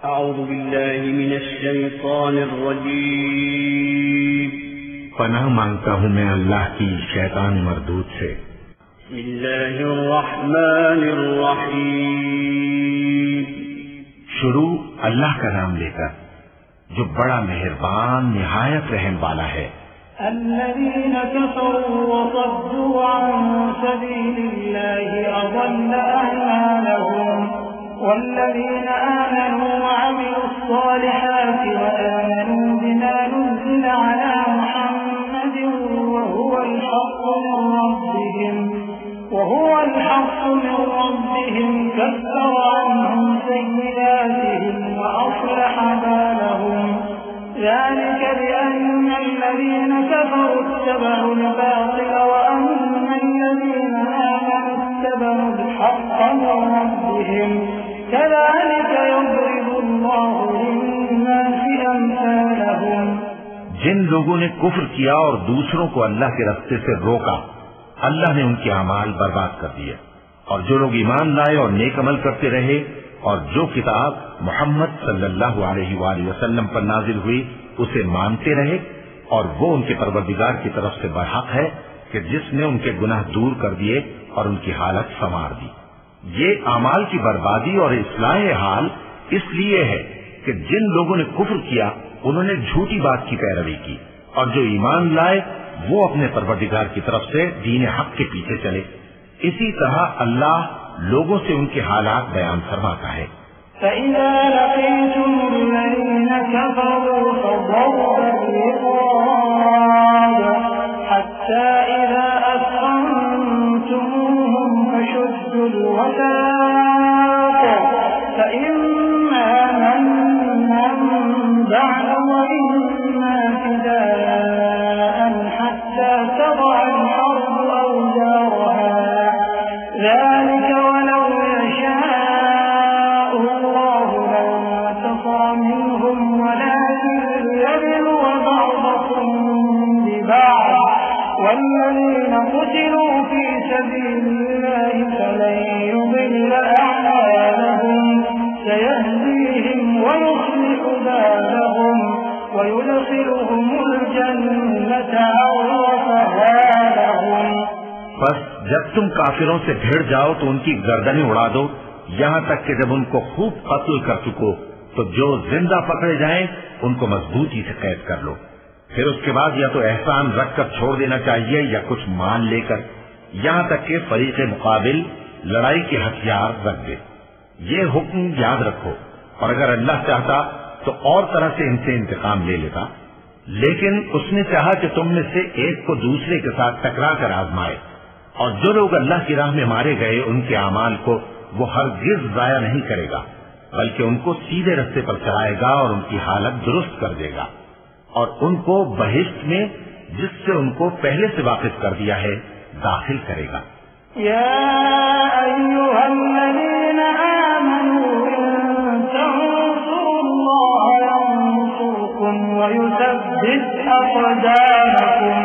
अऊज़ु बिल्लाहि मिनश्शैतानिर्रजीम। पनाह मांगता हूँ मैं अल्लाह की शैतान मरदूद से। बिस्मिल्लाहिर्रहमानिर्रहीम। शुरू अल्लाह का नाम लेकर जो बड़ा मेहरबान निहायत रहम वाला है। الذين كفروا وصدوا عن سبيل الله أضل أعمالهم والذين آمنوا وعملوا الصالحات وآمنوا بما نزل على محمد وهو الحق من ربهم كفر عنهم سيئاتهم وأصلح بالهم ذلك بأن الذين كفروا اتبعوا الباطل وأن الذين آمنوا اتبعوا الحق من ربهم كذلك يضرب الله للناس أمثالهم। जिन लोगों ने कुफ्र किया और दूसरों को अल्लाह के रास्ते से रोका, अल्लाह ने उनके अमाल बर्बाद कर दिए। और जो लोग ईमान लाए और नेक अमल करते रहे और जो किताब मोहम्मद सल्लल्लाहु अलैहि वसल्लम पर नाजिल हुई उसे मानते रहे, और वो उनके परवरदिगार की तरफ से बरहक है कि जिसने उनके गुनाह दूर कर दिए और उनकी हालत संवार दी। ये अमाल की बर्बादी और इस्लाह हाल इसलिए है कि जिन लोगों ने कुफ्र किया उन्होंने झूठी बात की पैरवी की, और जो ईमान लाए वो अपने परवरदिगार की तरफ से दीन हक के पीछे चले। इसी तरह अल्लाह लोगों से उनके हालात बयान फरमाता है। فإذا لقيتم الذين كفروا فضرب الرقاب حتى إذا أثخنتموهم فشدوا الوثاق فإما منا بعد وإما فداء حتى تضع الحرب أوزارها ذلك ولو يشاء الله لانتصر منهم ولكن ليبلو بعضكم ببعض والذين قتلوا في سبيل الله فلن يضل أعمالهم سيهديهم ويصلح بالهم ويدخلهم الجنة عرفها لهم। बस जब तुम काफिरों से भिड़ जाओ तो उनकी गर्दनें उड़ा दो, यहाँ तक कि जब उनको खूब कत्ल कर चुको तो जो जिंदा पकड़े जाएं उनको मजबूती से कैद कर लो। फिर उसके बाद या तो एहसान रखकर छोड़ देना चाहिए या कुछ मान लेकर, यहाँ तक कि फरीक़े मुकाबिल लड़ाई के हथियार रख दे। ये हुक्म याद रखो, और अगर अल्लाह चाहता तो और तरह से इनसे इंतकाम ले लेता, लेकिन उसने चाहा कि तुम में से एक को दूसरे के साथ टकरा कर आजमाए। और जो लोग अल्लाह की राह में मारे गए उनके अमाल को वो हरगिज जाया नहीं करेगा, बल्कि उनको सीधे रास्ते पर चलाएगा और उनकी हालत दुरुस्त कर देगा, और उनको बहिश्त में जिससे उनको पहले से वाकिफ कर दिया है दाखिल करेगा। या अय्युहल्लज़ीना आमनू इन तंसुरुल्लाह यंसुरकुम व युथब्बित अक़दामकुम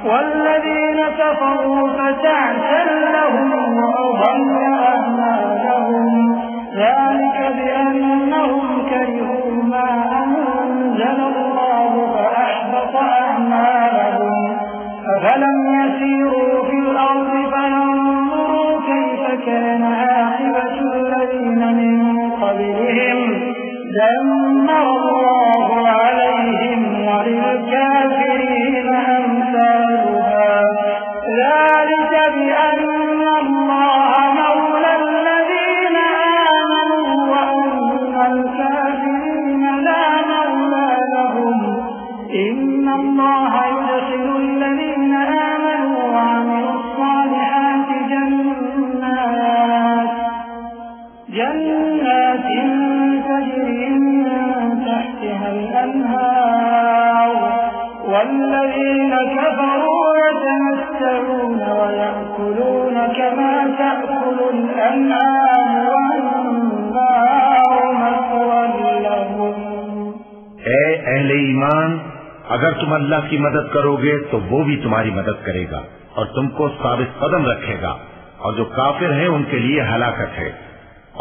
والذين كفروا فتعسا لهم وأضل أعمالهم ذلك بأنهم كرهوا ما أنزل الله فأحبط أعمالهم أفلم يسيروا في الأرض فينظروا كيف كان عاقبة الذين من قبلهم دمر الله عليهم وللكافرين أمثالها ذلك بأن الله مولى الذين آمنوا وأن الكافرين لا مولى لهم إن الله يدخل الذين آمنوا وعملوا الصالحات جنات تجري من تحتها الأنهار والذين كفروا يتمتعون ويأكلون كما تأكل الأنعام والنار مثوى لهم। ऐ अहले ईमान, अगर तुम अल्लाह की मदद करोगे तो वो भी तुम्हारी मदद करेगा और तुमको साबित कदम रखेगा, और जो काफिर हैं उनके लिए हलाकत है,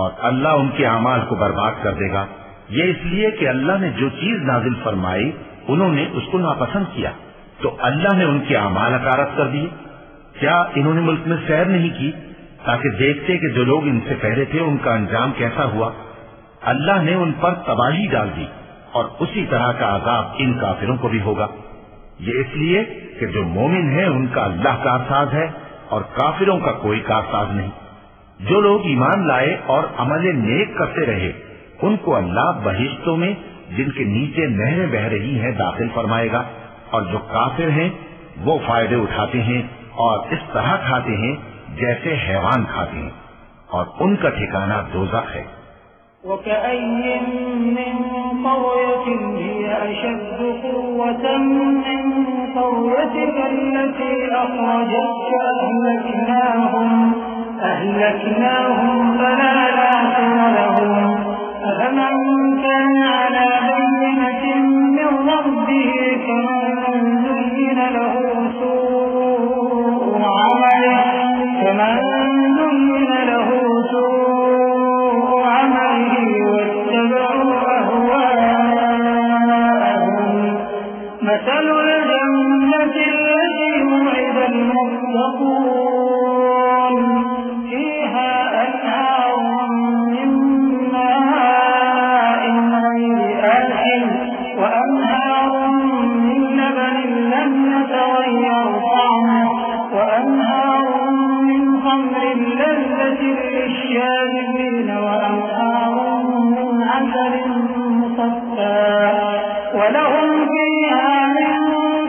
और अल्लाह उनके अमाल को बर्बाद कर देगा। ये इसलिए कि अल्लाह ने जो चीज नाजिल फरमाई उन्होंने उसको नापसंद किया, तो अल्लाह ने उनके अमाल अकारत कर दिए। क्या इन्होंने मुल्क में सैर नहीं की ताकि देखते कि जो लोग इनसे पहले थे उनका अंजाम कैसा हुआ? अल्लाह ने उन पर तबाही डाल दी और उसी तरह का अजाब इन काफिरों को भी होगा। ये इसलिए कि जो मोमिन है उनका अल्लाह कारसाज है और काफिरों का कोई कारसाज नहीं। जो लोग ईमान लाए और अमल नेक करते रहे उनको अल्लाह बहिश्तों में जिनके नीचे नहरें बह रही हैं दाखिल फरमाएगा, और जो काफिर हैं वो फायदे उठाते हैं और इस तरह खाते हैं जैसे हैवान खाते हैं, और उनका ठिकाना दोज़ख है। वकअय्यिन मिन क़र्यतिन हिय अशद्दु क़ुव्वतन मिन क़र्यतिका अल्लती अख़रजतका अहलकनाहुम फला नासिर लहुम अफ़मन कान अला बय्यिनतिन मिन रब्बिही कमन ज़ुय्यिना लहू सूअु अमलिही वत्तबअू अहवाअहुम मसलुल जन्नति अल्लती वु'ida al-मुत्तक़ून फ़ीहा अन्हारुम मिन माइन ग़ैरि आसिन व अन्हारुम मिन लबनिन लम यतग़य्यर طعمه وأنهار من خمر لذة للشاربين وأنهار من عسل مصفى ولهم فيها من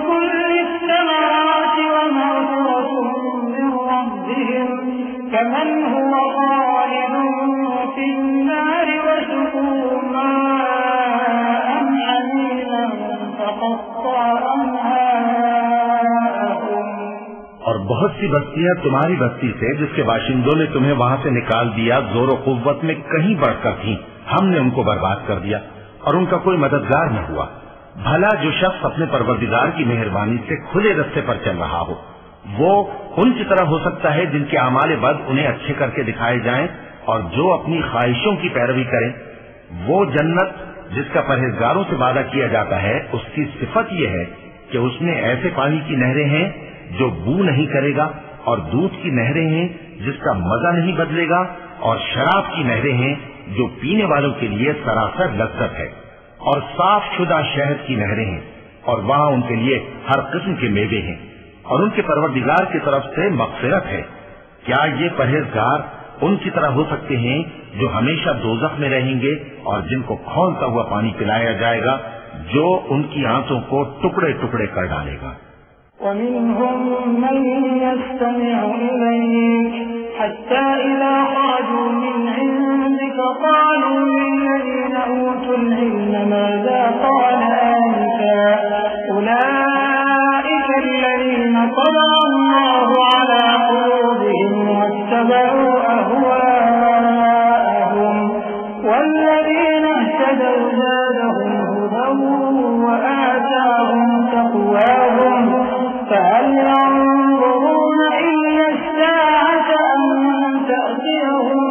كل الثمرات ومغفرة من ربهم كمن هو خالد في النار وسقوا ماء حميما فقطع أمعاءهم। और बहुत सी बस्तियां तुम्हारी बस्ती से जिसके बाशिंदों ने तुम्हें वहां से निकाल दिया जोर और कुव्वत में कहीं बढ़कर थी, हमने उनको बर्बाद कर दिया और उनका कोई मददगार न हुआ। भला जो शख्स अपने परवरदिगार की मेहरबानी से खुले रास्ते पर चल रहा हो वो उनकी तरह हो सकता है जिनके अमाले बद उन्हें अच्छे करके दिखाए जाएं, और जो अपनी ख्वाहिशों की पैरवी करें। वो जन्नत जिसका परहेजगारों से वादा किया जाता है उसकी सिफत यह है कि उसमें ऐसे पानी की नहरें हैं जो बू नहीं करेगा, और दूध की नहरें हैं जिसका मजा नहीं बदलेगा, और शराब की नहरें हैं जो पीने वालों के लिए सरासर लज्जत है, और साफ शुदा शहद की नहरें हैं, और वहाँ उनके लिए हर किस्म के मेवे हैं, और उनके परवरदिगार की तरफ से मग़फ़िरत है। क्या ये परहेजगार उनकी तरह हो सकते हैं जो हमेशा दोज़ख में रहेंगे और जिनको खौलता हुआ पानी पिलाया जाएगा जो उनकी आंतों को टुकड़े टुकड़े कर डालेगा। ومنهم من يستمع إليك حتى إذا خرجوا من عندك قالوا للذين أوتوا العلم ماذا قال آنفا أولئك الذين طبع الله على قلوبهم واتبعوا أهواءهم والذين اهتدوا زادهم هدى وآتاهم تقواهم فهل ينظرون إلا الساعة أن تأتيهم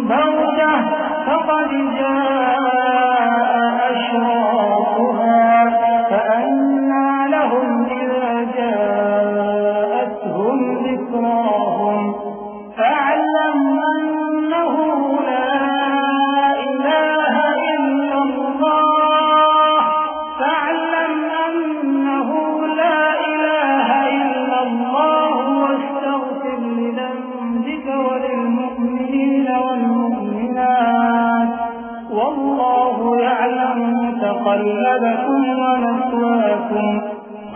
بغتة فقد جاء أشراطها فأنى لهم إذا جاءتهم ذكراهم فاعلم أنه لا إله إلا الله فاعلم أنه لا إله إلا الله واستغفر لذنبك وللمؤمنين والمؤمنات والله يعلم متقلبكم ومثواكم।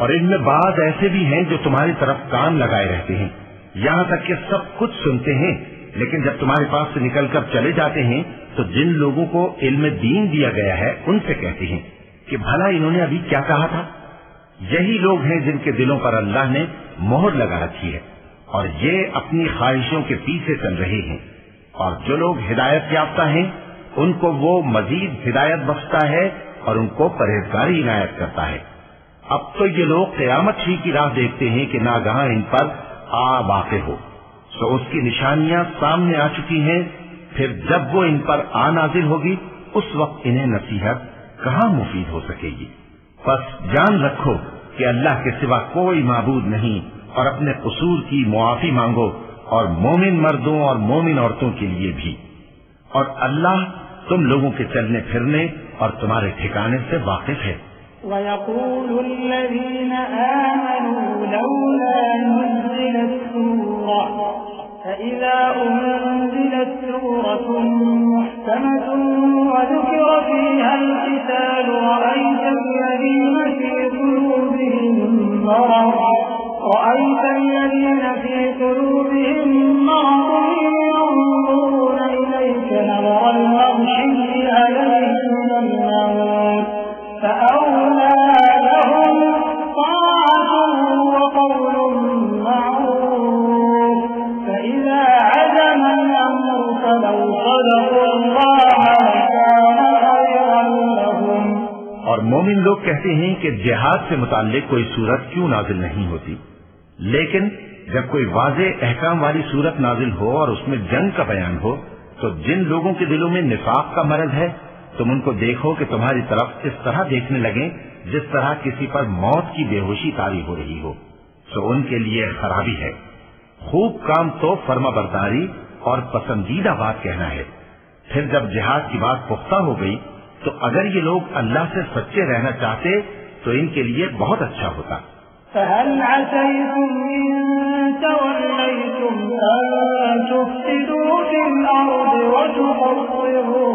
और इनमें बाज ऐसे भी हैं जो तुम्हारी तरफ कान लगाए रहते हैं, यहाँ तक कि सब कुछ सुनते हैं, लेकिन जब तुम्हारे पास से निकलकर चले जाते हैं तो जिन लोगों को इल्म दीन दिया गया है उनसे कहते हैं कि भला इन्होंने अभी क्या कहा था। यही लोग हैं जिनके दिलों पर अल्लाह ने मोहर लगा रखी है और ये अपनी ख्वाहिशों के पीछे चल रहे हैं, और जो लोग हिदायत याफ्ता हैं उनको वो मजीद हिदायत बख्शता है और उनको परहेजगारी इनायत करता है। अब तो ये लोग क़यामत ही की राह देखते हैं कि नागहां इन पर आ वाक़े हो, तो उसकी निशानियां सामने आ चुकी हैं। फिर जब वो इन पर आ नाजिल होगी उस वक्त इन्हें नसीहत कहाँ मुफीद हो सकेगी। बस जान रखो कि अल्लाह के सिवा कोई माबूद नहीं और अपने कसूर की मुआफी मांगो, और मोमिन मर्दों और मोमिन औरतों के लिए भी। और अल्लाह तुम लोगों के चलने फिरने और तुम्हारे ठिकाने से वाकिफ है। فإذا أنزلت سورة محكمة وذكر فيها القتال رأيت الذين في قلوبهم مرض ينظرون إليك نظر المغشي عليه من الموت فأولى لهم طاعة وقول معروف فإذا عزم الأمر فلو صدقوا الله لكان خيرا لهم। और मोमिन लोग कहते हैं कि जिहाद से मुताल्लिक कोई सूरत क्यों नाजिल नहीं होती, लेकिन जब कोई वाज़ेह अहकाम वाली सूरत नाजिल हो और उसमें जंग का बयान हो, तो जिन लोगों के दिलों में निफाक का मरज है तुम उनको देखो कि तुम्हारी तरफ इस तरह देखने लगे जिस तरह किसी पर मौत की बेहोशी तारी हो रही हो, तो उनके लिए खराबी है। खूब काम तो फर्माबरदारी और पसंदीदा बात कहना है। फिर जब जिहाद की बात पुख्ता हो गई तो अगर ये लोग अल्लाह से सच्चे रहना चाहते तो इनके लिए बहुत अच्छा होता। فهل عسيتم إن توليتم أن تفسدوا في الأرض وتقطعوا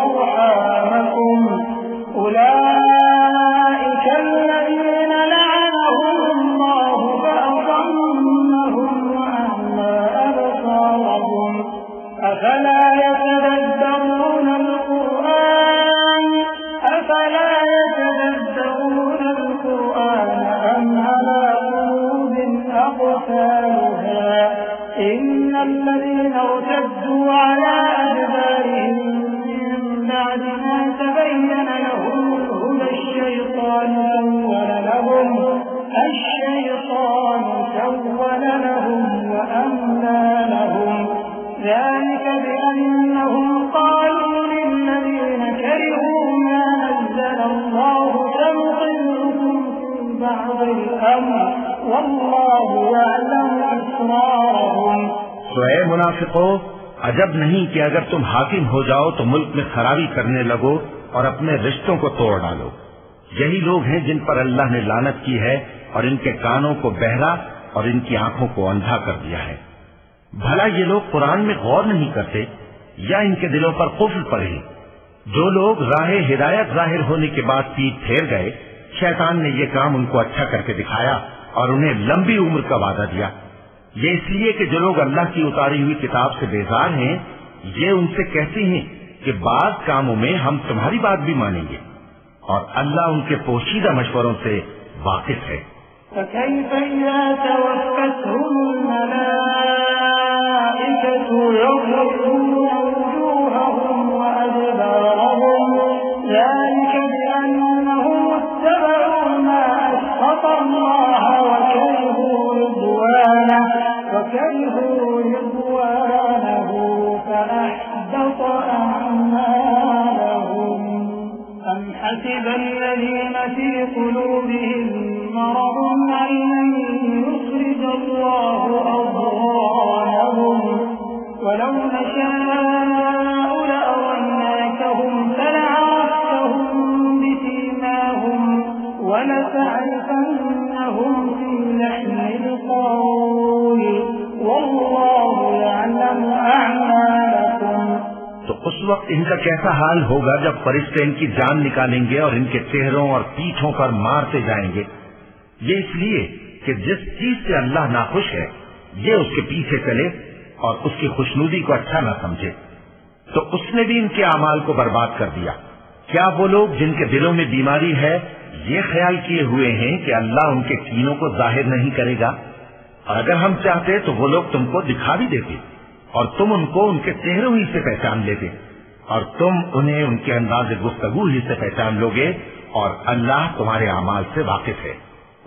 أرحامكم أولئك الذين لعنهم الله فأضلهم وأعمى أبصارهم أفلا يتدبرون القرآن أم على قلوب أقفالها إن الذين ارتدوا على أدبارهم من بعد ما تبين لهم الهدى الشيطان سول لهم وأملى لهم ذلك بأنهم قالوا للذين كرهوا ما نزل الله سنطيعكم في بعض الأمر والله يعلم إسرارهم। तो ऐ मुनाफिकों, अजब नहीं कि अगर तुम हाकिम हो जाओ तो मुल्क में खराबी करने लगो और अपने रिश्तों को तोड़ डालो। यही लोग हैं जिन पर अल्लाह ने लानत की है और इनके कानों को बहरा और इनकी आंखों को अंधा कर दिया है। भला ये लोग कुरान में गौर नहीं करते या इनके दिलों पर कुफ्र पड़े? जो लोग राहे हिदायत जाहिर होने के बाद पीठ फेर गए, शैतान ने ये काम उनको अच्छा करके दिखाया और उन्हें लंबी उम्र का वादा दिया। ये इसलिए कि जो लोग अल्लाह की उतारी हुई किताब से बेजार हैं, ये उनसे कहते हैं कि बाज कामों में हम तुम्हारी बात भी मानेंगे, और अल्लाह उनके पोशीदा मशवरों से वाकिफ है। فكيف إذا توفتهم الملائكة يضربون وجوههم وأدبارهم ذلك بأنهم اتبعوا ما أسخط الله وكرهوا رضوانه فأحبط أعمالهم أم حسب الذين في قلوبهم مرض أن يخرج الله أضغانهم ولو نشاء لأريناكهم فلعرفتهم بسيماهم ولتعرفنهم في لحن القول والله يعلم أعمالكم। तो उस वक्त इनका कैसा हाल होगा जब फरिश्ते इनकी जान निकालेंगे और इनके चेहरों और पीठों पर मारते जाएंगे। ये इसलिए कि जिस चीज से अल्लाह नाखुश है ये उसके पीछे चले और उसकी खुशनुदी को अच्छा न समझे, तो उसने भी इनके अमाल को बर्बाद कर दिया। क्या वो लोग जिनके दिलों में बीमारी है ये ख्याल किए हुए हैं कि अल्लाह उनके कीनों को जाहिर नहीं करेगा? और अगर हम चाहते तो वो लोग तुमको दिखा भी देते और तुम उनको उनके चेहरों ही से पहचान लेते, और तुम उन्हें उनके अंदाज़े गुफ्तगू ही से पहचान लोगे, और अल्लाह तुम्हारे अमाल से वाकिफ है।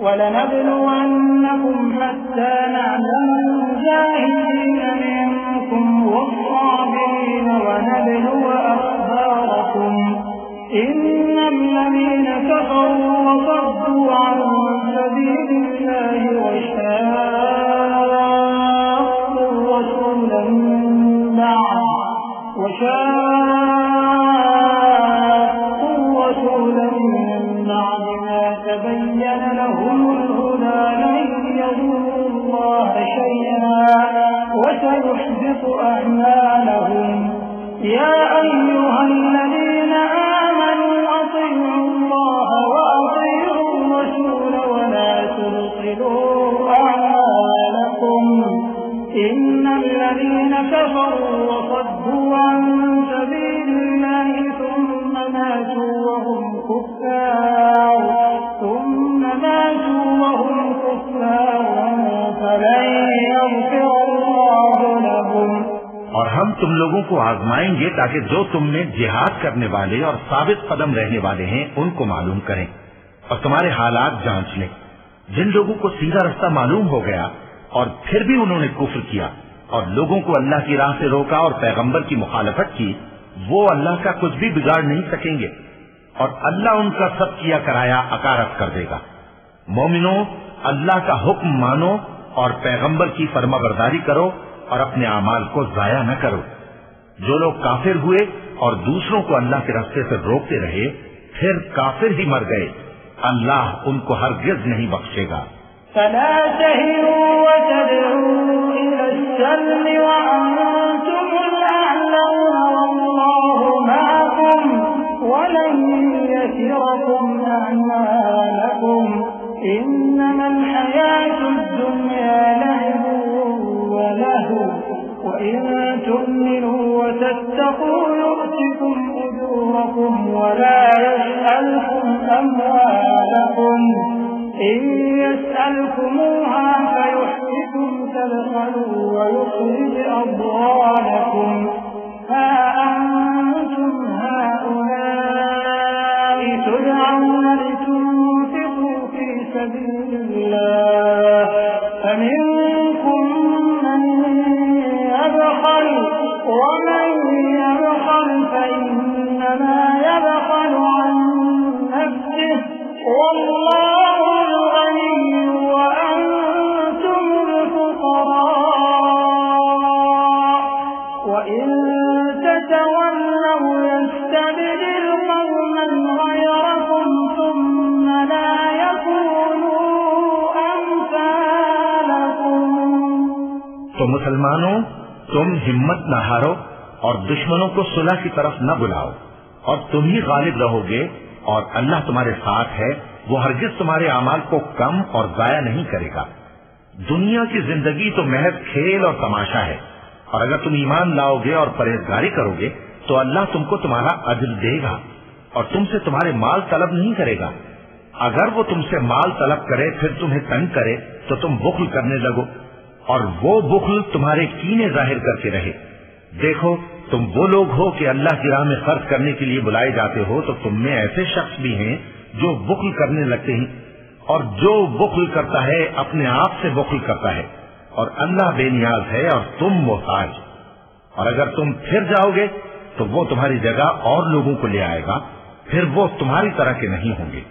वलनब्लुवन्नकुम हत्ता नअलम मुजाहिदीन मिनकुम वस्साबिरीन वनब्लुव अखबारकुम इन्नल्लज़ीन कफ़रू वसद्दू अन सबीलिल्लाहि वशाक़्क़ु अर्रसूल من بعد ما تبين لهم الهدى لن يضروا الله شيئا وسيحبط أعمالهم يا أيها الذين آمنوا أطيعوا الله وأطيعوا الرسول ولا تبطلوا أعمالكم إن الذين كفروا وصدوا عن سبيل الله ثم ماتوا وهم كفار فلن يغفر الله لهم। और हम तुम लोगों को आजमाएंगे ताकि जो तुम में जिहाद करने वाले और साबित कदम रहने वाले हैं उनको मालूम करें और तुम्हारे हालात जांच लें। जिन लोगों को सीधा रास्ता मालूम हो गया और फिर भी उन्होंने कुफ्र किया और लोगों को अल्लाह की राह से रोका और पैगंबर की मुखालफत की, वो अल्लाह का कुछ भी बिगाड़ नहीं सकेंगे और अल्लाह उनका सब किया कराया अकारत कर देगा। मोमिनो, अल्लाह का हुक्म मानो और पैगंबर की फरमाबरदारी करो और अपने अमाल को जाया न करो। जो लोग काफिर हुए और दूसरों को अल्लाह के रास्ते से रोकते रहे फिर काफिर ही मर गए, अल्लाह उनको हरगिज़ नहीं बख्शेगा। फला तहिनु वतदउ इलस सल्म वअंतुमुल अअलौना वल्लाहु मअकुम वलन यतिरकुम अअमालकुम इन्नमल हयातुद दुन्या लहवुन वलहु वइन तु'मिनु वतत्तक़ू यु'तिकुम उजूरकुम वला यस्अलकुम अमवालकुम إن يسألكموها فيحفكم تبخلوا ويخرج أضغانكم ها أنتم هؤلاء تدعون لتنفقوا في سبيل الله فمنكم من يبخل ومن يبخل فإنما يبخل عن نفسه والله الغني وأنتم الفقراء وإن تتولوا يستبدل قوما غيركم ثم لا يكونوا أمثالكم। तो मुसलमानों, तुम हिम्मत न हारो और दुश्मनों को सुलह की तरफ न बुलाओ और तुम ही गालिब रहोगे और अल्लाह तुम्हारे साथ है, वो हरगिज तुम्हारे अमाल को कम और जाया नहीं करेगा। दुनिया की जिंदगी तो महज खेल और तमाशा है और अगर तुम ईमान लाओगे और परहेजगारी करोगे तो अल्लाह तुमको तुम्हारा अज्र देगा और तुमसे तुम्हारे माल तलब नहीं करेगा। अगर वो तुमसे माल तलब करे फिर तुम्हें तंग करे तो तुम बुख्ल करने लगो और वो बुख्ल तुम्हारे कीने जाहिर करके रहे। देखो, तुम वो लोग हो कि अल्लाह की राह में खर्च करने के लिए बुलाए जाते हो, तो तुम में ऐसे शख्स भी हैं जो बुख्ल करने लगते हैं और जो बुख्ल करता है अपने आप से बुख्ल करता है और अल्लाह बेनियाज है और तुम मोहताज। और अगर तुम फिर जाओगे तो वो तुम्हारी जगह और लोगों को ले आएगा, फिर वो तुम्हारी तरह के नहीं होंगे।